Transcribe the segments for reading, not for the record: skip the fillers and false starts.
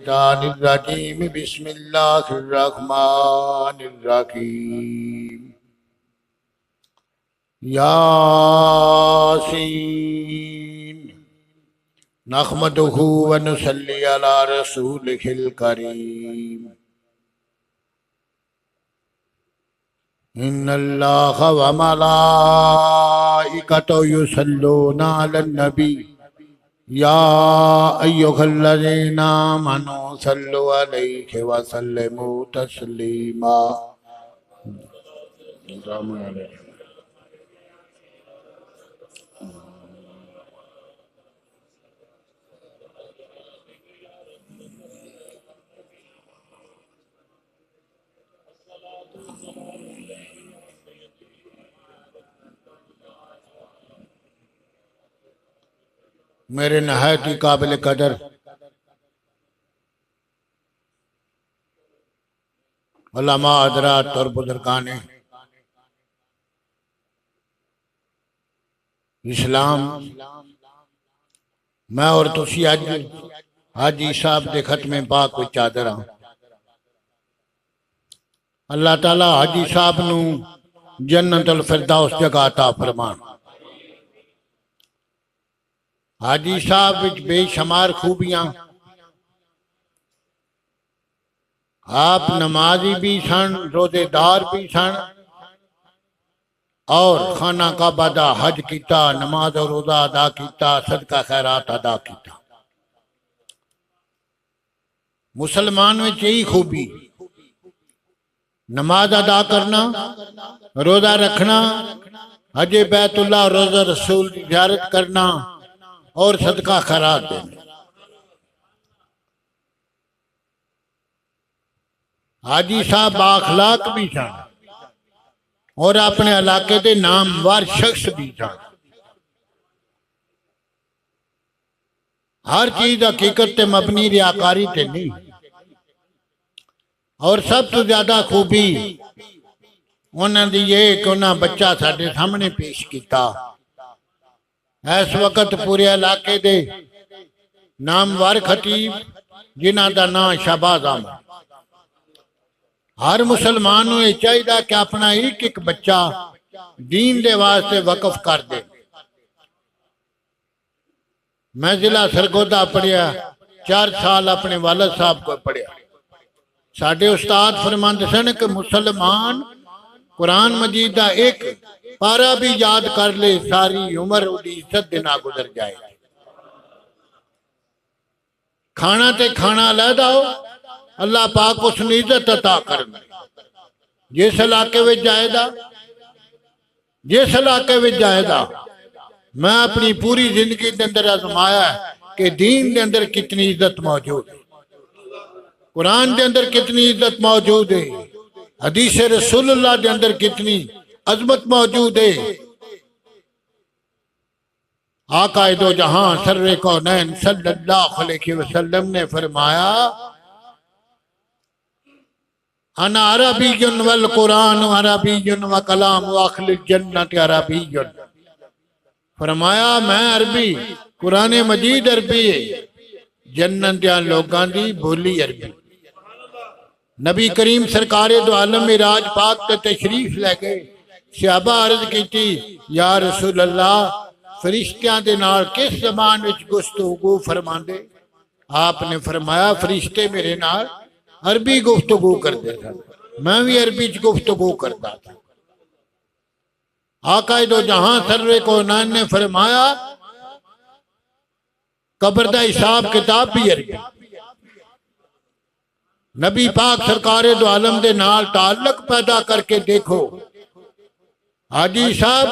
रजीम बिस्मिल्लाहिर्रहमानिर्रहीम यासीन नहमदुहु व नुसल्ली अला रसूलिहिल करीम इन्नल्लाहा व मलाइकतहु युसल्लूना अलन नबी या अय्युहल्लज़ीना आमनू सल्लु अलैहि व सल्लिमू तस्लीमा। मेरे नहायत ही काबिल कदर उलमा हज़रात और बुजुर्गान इस्लाम, मैं और तुसी अज हाजी साहब के खत्मे पाक कोई चादर हाँ। अल्लाह ताला हाजी साहब नू जन्नतुल फिरदौस जगह अता फरमान। हाजी साहब विच बेशुमार खूबियां, आप नमाजी भी सन, रोजेदार भी सन और खाना काबा दा हज किया, नमाज और रोजा अदा किया, सदका खैरात अदा किया। मुसलमान में यही खूबी, नमाज अदा करना, रोजा रखना, हजे बैतुल्लाह रोजा रसूल की ज़ियारत करना और सदका खैरात देना। हाजी साहब बाखलाक भी सन और अपने इलाके के नामवर शख्स भी सन। हर चीज हकीकत ते मबनी रियाकारी ते नहीं। और सब तो ज्यादा खूबी उन्होंने दी ये कि उन्हें बच्चा साडे सामने पेश किया। इस वक्त पूरे इलाके दे नामवर खतीब जिन्हां दा नाम शहबाज अहमद। हर मुसलमान को यह चाहिए कि अपना एक एक बच्चा दीन दे वास्ते वकफ कर दे। मैं जिला सरगोदा पढ़िया, 4 साल अपने वालिद साहब को पढ़िया। साडे उस्ताद फरमाते सन कि मुसलमान कुरान मजीद का एक पारा भी याद कर ले, सारी उम्र उदी इज्जत दे ना गुजर जाए। खाना ते खाना अलहदा हो, अल्लाह पाक उसने इज्जत अता करना। जिस इलाके में जाएगा, जिस इलाके में जाएगा, मैं अपनी पूरी जिंदगी के अंदर आजमाया कि दीन के अंदर कितनी इज्जत मौजूद है, कुरान के अंदर कितनी इज्जत मौजूद है, हदीस रसूलुल्लाह के अंदर कितनी अजमत मौजूद है। आकाए दो जहां सर्रे कौनैन सल्लल्लाहु अलैहि वसल्लम ने फरमाया, अना अरबियुन वल कुरान अरबियुन व कलाम व अखिल जन्नत अरबियुन। फरमाया मैं अरबी, कुरान मजीद अरबी है, जन्नत दे लोगां दी बोली अरबी। नबी करीम सरकार दो आलम मिराज पाक ते तशरीफ ले गए। सहाबा अर्ज की, या रसूल अल्लाह, फरिश्तियां दे नाल किस ज़बान विच गुफ्तगू फरमांदे? आपने फरमाया फरिश्ते मेरे नाल अरबी गुफ्तगू करते थे, मैं भी अरबी च गुफ्तगू करता था। आकाए दो जहां सर्रे को नान ने फरमाया कब्र दा हिसाब किताब भी अरबी। नबी पाक सरकार दो आलम दे नाल ताल्लुक पैदा करके देखो। हाजी साहब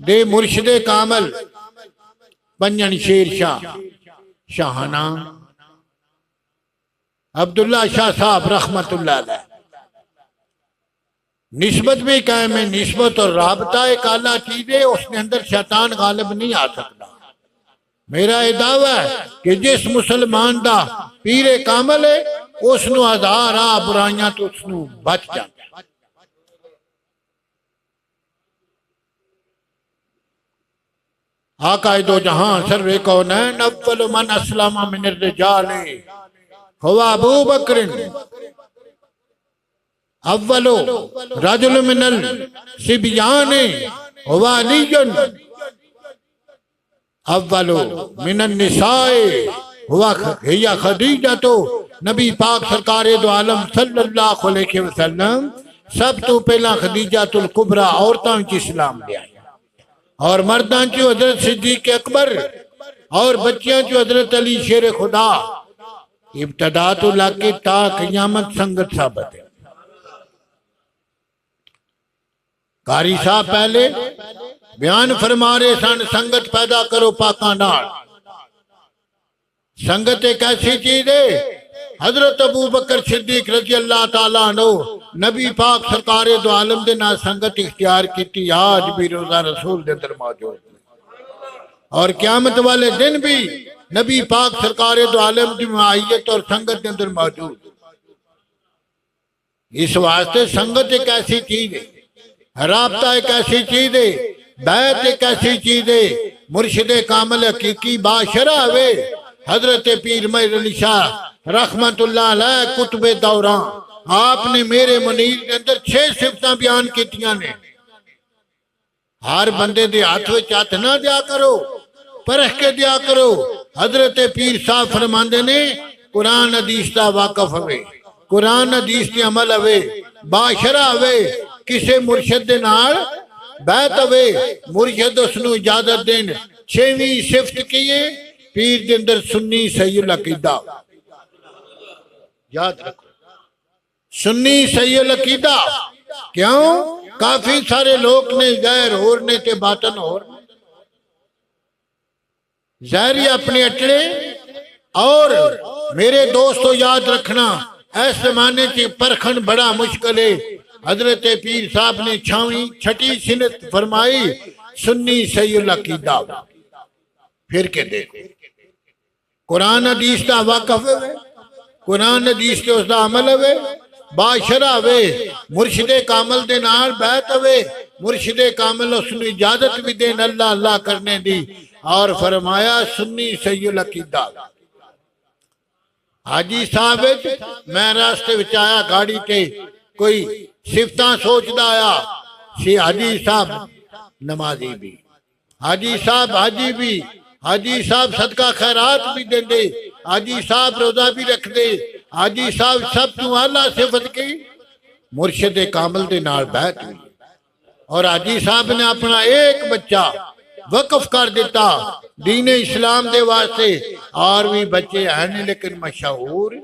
दे मुर्शिदे कामल पंजन शेर शाह शाहना अब्दुल्ला शाह साहब रहमतुल्लाह अलैह। निस्बत भी कायम है। निस्बत और राबता एक आला चीज है, उसके अंदर शैतान गालिब नहीं आ सकता। मेरा यह दावा है कि जिस मुसलमान का पीरे कामल है, उसनू हजार बुराइयां तो उसनू बच जाता। आकाए दो जहां सर्रे कौनैन अव्वल मन अस्लम मिनर रिजाल। हुवा अबू बकर अव्वलो रजुल मिनल सिबियान हुवा अलीयुन अव्वलो मिनन निसाए हुआ हिया खदीजा। तो नबी पाक सरकार दो आलम सल्लल्लाहु अलैहि वसल्लम सब तो पहला खदीजातुल कुबरा औरतां च इस्लाम ले आए और मर्दां च हजरत सिद्दीक अकबर और बच्चियां च हजरत अली शेर खुदा। इब्तदा तो लाके ता क़यामत संगत साबित है। कारी साहब पहले बयान फरमा रहे सन संगत पैदा करो पाका नाल। संगत एक ऐसी चीज है, हजरत अबू बकर सिद्दीक रजी अल्लाह ताला अन्हु नबी पाक सरकार दो आलम दे नाल संगत इख्तियार की। आज भी रोजा रसूल दे अंदर मौजूद और क़यामत वाले दिन भी नबी पाक सरकार दो आलम की माहियत और संगत के अंदर मौजूद। इस वास्ते संगत एक ऐसी चीज है, राबता एक ऐसी चीज है, बैत एक ऐसी चीज है। मुर्शिद कामिल हकीकी बाशरा वे हजरत पीर महर अली शाह रहमतुल्लाह अलैह कुतुबे दौरा आपने मेरे मुनीर के अंदर 6 सिफतां बयान कीतियां ने। हर बंदे दे हाथ विच हथ ना दिया करो, परख के दिया करो। हजरत पीर साहब फरमांदे ने कुरान हदीस दा वाकफ हवे, कुरान हदीस ते अमल हवे, बाशरा हवे, किसे मुर्शिद दे नाल बैत हवे, मुर्शिद उसनू इजाजत देन। 6वीं सिफत की है पीर दे अंदर सुन्नी सहील अकीदा। याद रखो सुन्नी सहील अकीदा। क्यों? काफी सारे लोग ने गैर होर ने ते बातन होर ने। ज़ाहिरी अपने अटड़े और मेरे दोस्तों याद रखना इस जमाने की परखन बड़ा मुश्किल है। हजरत पीर साहब ने 6वीं सिनत फरमाई सुन्नी सहील अकीदा। फिर के देखो कुरान हदीस का वाकफ है, कुरान हदीस के उसका अमल है, बाशरा वे, मुर्शिदे कामल दे नाल बैत वे, मुर्शिदे कामल उसनु इजाजत भी देन अल्लाह अल्लाह करने दी। और फरमाया सुन्नी सहील अकीदा। हाजी साहब मैं रास्ते विच आया गाड़ी ते कोई सिफतां सोचदा आया सी। हाजी साहब नमाजी भी, हाजी साहब हाजी भी, हाजी साहब सदका खैरात भी देंदे, हाजी साहब रोजा भी रखते, हाजी साहब सब तू आला सिफत की मुर्शिद कामिल दे नाल बैठ हुई। और हाजी साहब ने अपना एक बच्चा वक्फ कर दिता दीन इस्लाम दे वास्ते। और भी बच्चे हैं लेकिन मशहूर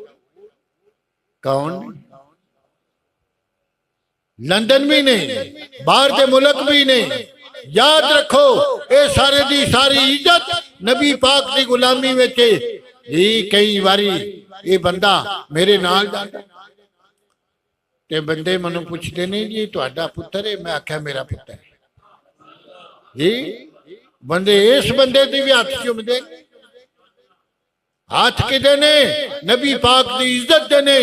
कौन? लंदन भी नहीं, बाहर के मुल्क भी नहीं। याद रखो ये सारे दी सारी इज्जत नबी पाक की गुलामी में कई बारी ये बंदा मेरे नाल जाता ते बंदे मनु पूछते नहीं जी तुहाडा पुत्र है? मैं आख्या मेरा पुत्र है जी। बंदे इस बंदे की भी हाथ चुमदे, हाथ किदे ने? नबी पाक की इज्जत देने,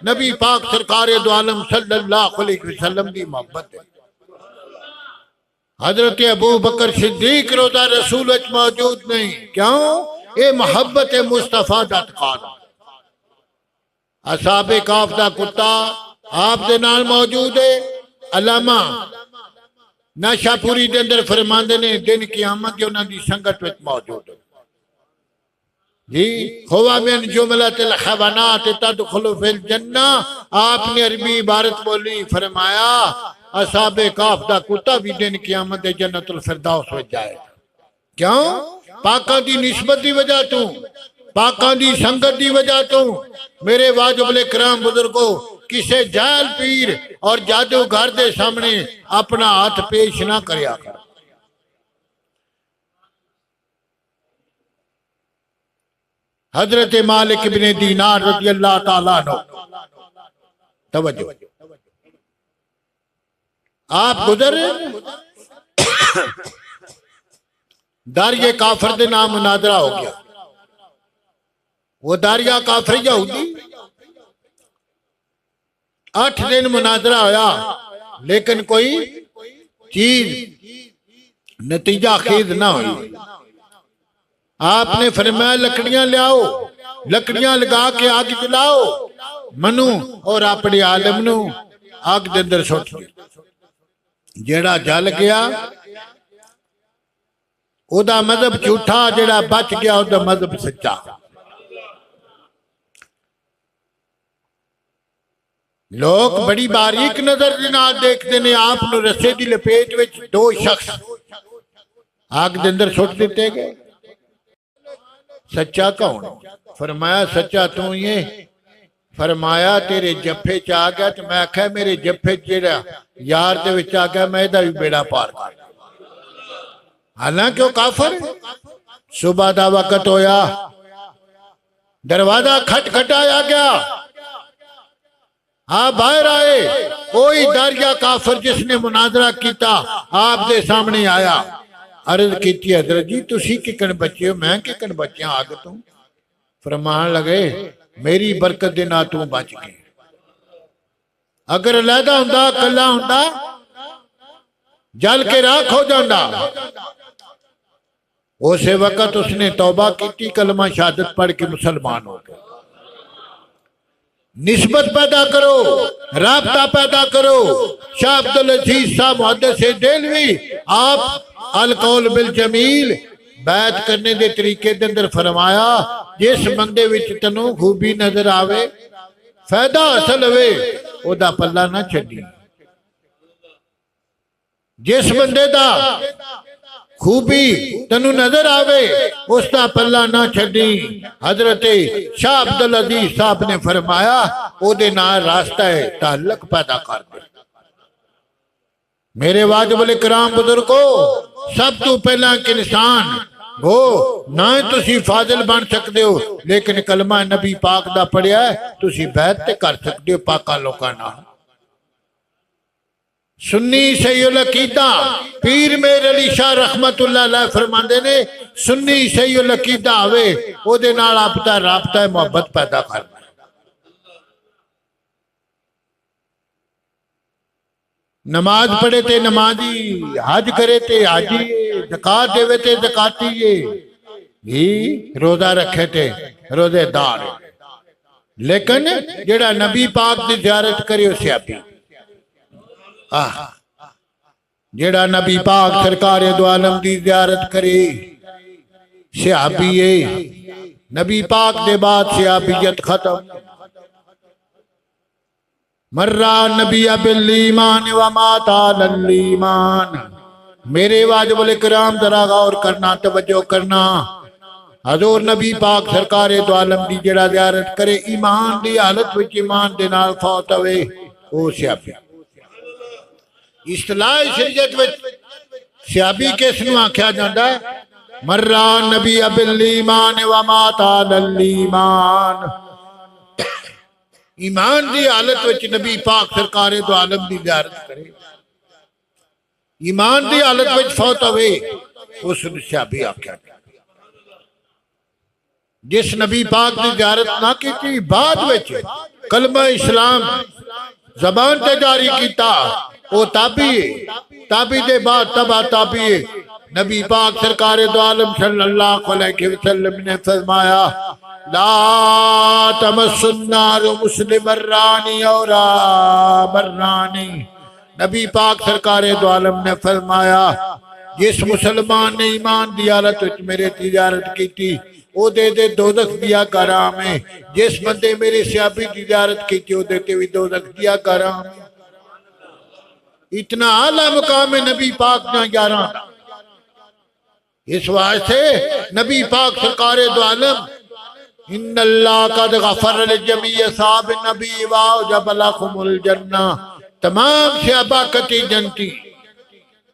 नबी पाक सरकार दो आलम सल्लल्लाहु अलैहि वसल्लम की मोहब्बत है। हजरत अबू बकर सिद्दीक रोजा रसूल मौजूद नहीं। क्यों? ये मोहब्बत मुस्तफा दा तकाज़ा। असाबे काफ दा कुत्ता आप दे नाल मौजूद है। अलामा नाशापुरी दे अंदर फरमांदे ने दिन क़यामत के उन्हां दी संगत विच मौजूद है जी। हुवा मिन जुमलतिल खवानात तदखुलु फिल जन्ना। आपने अरबी इबारत बोली, फरमाया असाबे काफ दा कुत्ता भी दिन क़यामत दे जन्नतुल फिरदौस विच जाएगा। क्यों? पाकां दी निस्बत दी वजह तो, पाकां दी संगत दी वजह तो। मेरे वाजिबुल इकराम बुजुर्गो किसे जाल पीर और जादूगर दे सामने अपना हाथ पेश ना करया कर। हजरत मालिक इब्ने दीनार रज़ी अल्लाह ताला अन्हु, तवज्जो आप गुजर दारिया काफर दे नाम मुनादरा हो गया। वो दारिया काफर यहूदी 8 दिन मुनाजरा होया लेकिन कोई चीज नतीजा खेद ना हुई। आपने फरमाया लकड़ियां लियाओ, लकड़ियां लगा के आग जलाओ मनु और अपने आलम नू आग दे अंदर सुट दिओ। जेड़ा जल गया ओदा मजहब झूठा, जेड़ा बच गया ओदा मजहब सच्चा। लोग बड़ी बारीक नजर दे नाल देखते ने आप नू रस्से दी लपेट विच दो शख्स आग दे अंदर सुट दिते गए। सच्चा कौन? फरमाया सच्चा तू ही है। फरमाया तेरे जफे च आ गया तो मैं आख्या मेरे जफे जेड़ा यार दे विच आ गया मैं इहदा भी बेड़ा पार कर। हालांकि वह काफर। सुबह का वक्त होया, दरवाजा खटखटाया गया, आप बाहर आए। कोई डर गया काफर जिसने मुनाजरा किया आप दे सामने आया। अर्ज की हजरत जी तुसी किकन बचे हो? मैं किकन बचिया आग तू? फरमान लगे मेरी बरकत दे नाल तू बच गए। अगर अलहदा हुंदा कला हुंदा जल के राख हो जाता। उस वक्त उसने तौबा की, कलमा शहादत पढ़ के मुसलमान हो गए। निस्बत पैदा करो, राबता पैदा करो। शाह अब्दुल अजीज साहब मुहद्दिस देलवी आप अल कौल बिल जमील बैत करने के तरीके के अंदर फरमाया जिस बंदे विच तैनूं खूबी नजर आवे फायदा हासिल होवे ओदा पल्ला ना छड्डी। जिस बंदे दा खूबी तैनूं नजर आवे उसका पल्ला ना छड्डी। हजरत शाह अब्दुल अजीज साहब ने फरमाया ओदे नाल रास्ता है ताल्लुक पैदा कर दे। मेरे वाजिब इकराम बुजुर्गो सब तो पहला इंसान हो ना तुसी फाजिल बन सकते हो, लेकिन कलमा नबी पाक दा पढ़िया तुसी बैत ते कर सकते हो पाका लोकां नाल। सुन्नी सही अकीदा पीर मेर अली शाह रहमतुल्लाह अलैह फरमांदे ने सुन्नी सही अकीदा आवे ओदे नाल आपदा राबता मोहब्बत पैदा करना। नमाज पढ़े ते नमाजी, हज करे ते हाजी, ज़कात देवे ते ज़काती ही, रोजा रखे ते रोजेदार। लेकिन जेड़ा नबी पाक की ज़ियारत करे उस स्यापी। जेड़ा नबी पाक सरकार दो आलम की ज़ियारत करे स्यापी है। नबी पाक के बाद स्यापियत खत्म। मर्रा नबी बिल ईमान व माता लल ईमान। मेरे वाजिबुल इकराम जरा गौर करना, तवज्जो करना। हजूर नबी पाक सरकार दो आलम की जेड़ा ज़ियारत करे ईमान की हालत विच ईमान दे नाल फौत होवे वो स्यापी। इस्तिलाह शरीयत विच स्याबी किस नूं आख्या जांदा है? मर्रा नबी बिल ईमान व माता लल ईमान। ईमान की हालत विच नबी पाक सरकार दो आलम की ज़ियारत करे, ईमान की हालत विच फौत होवे उस स्याबी आख्या। जिस नबी पाक की ज़ियारत ना की बाद विच कलमा इस्लाम जबान ते जारी किया वो ताबी है। ताबी दे बाद तबा ताबी है। नबी पाक सरकार दो आलम सल्लल्लाहु अलैहि वसल्लम ने फरमाया ला तमस्सुन्नार मुस्लिम रानी और मर्रानी। नबी पाक सरकार दो आलम ने फरमाया जिस मुसलमान ने ईमान की हालत विच मेरे तिजारत की ओ दे दोजख दिया कराम है। जिस बंदे मेरे स्याबी की तिजारत की ओ दे भी दोजख दिया कराम है। इतना आला मुकाम है नबी पाक ना यारा। इस वास्ते नबी पाक सरकार दो आलम इन्नल्लाह कद गफर लिजमी साहब नबी वाजब लहुमुल जन्ना। तमाम सहाबा कती जन्नती।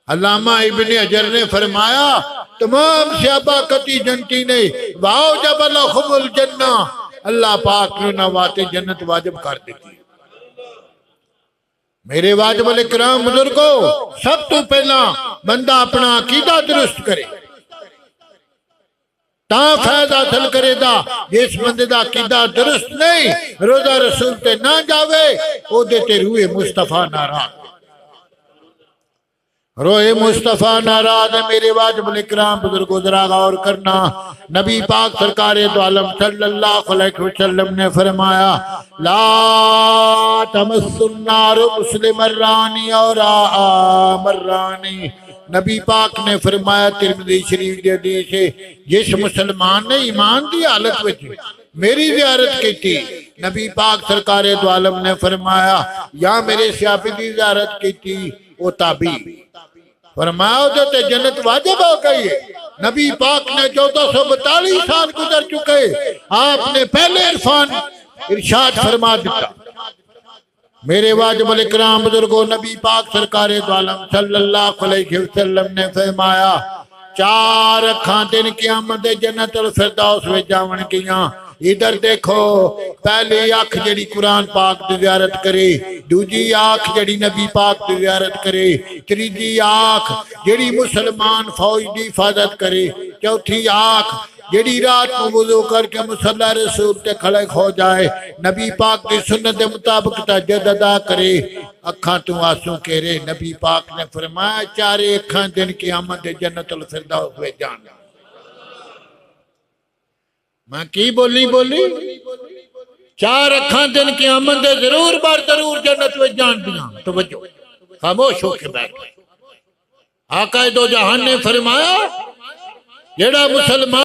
अल्लामा इब्ने हजर ने फरमाया तमाम सहाबा कती जन्नती ने वाजब लहुमुल जन्ना। अल्लाह पाक ने नवाते जन्नत वाजिब कर दी। मेरे वाजिबुल इकराम बुजुर्गो सब तो पहला बंदा अपना अकीदा दुरुस्त करे ता फायदा हासिल करेगा। जिस बंदे का अकीदा दुरुस्त नहीं रोजा रसूल ते ना जावे ओदे ते रूहे मुस्तफा नाराज। रोए मुस्तफ़ा नाराज है मेरे वाजिब इकराम बुजुर्गो जरा गौर करना। नबी पाक सरकार दो आलम सल्लल्लाहु अलैहि वसल्लम ने फरमाया ला तमस्सुन्नार मुस्लिम रानी और मर्रानी। नबी पाक ने फरमाया तिरमिज़ी शरीफ की हदीस है जिस मुसलमान ने ईमान की हालत में मेरी ज़ियारत की थी नबी पाक सरकार दो आलम ने फरमाया या मेरे स्यापी की ज़ियारत की थी वो ताबी फरमाया तो जन्नत वाजिब हो गई है। नबी पाक ने 1442 साल गुजर चुके आपने पहले इरशाद फरमा दिया। मेरे वाजिब इकराम बुजुर्गो नबी पाक सरकार दो आलम सल्लल्लाहु अलैहि वसल्लम ने फरमाया चार अखां दिन क़यामत जन्नत अल फिरदौस में जावन गियां। इधर देखो पहली अख जड़ी कुरान पाक की ज़ियारत करे, दूजी आँख जड़ी नबी पाक की ज़ियारत करे, तीजी आँख जड़ी मुसलमान फौज की हिफाजत करे, चौथी आँख जड़ी रात को वुज़ू करके मुसल्ला रसूल ते खड़े हो जाए नबी पाक की सुन्नत के मुताबिक तहज्जुद अदा करे। अखां तू आंसू केरे नबी पाक ने फरमाया चारे अखां दिन क़यामत जन्नतुल फिरदौस में जान। मैं की बोली चार अखां दिन क़यामत दे जरूर बार जरूर जन्नत में जान दियां। तवज्जो खामोश होके बैठ। आका दो जहान ने फरमाया जेड़ा मुसलमान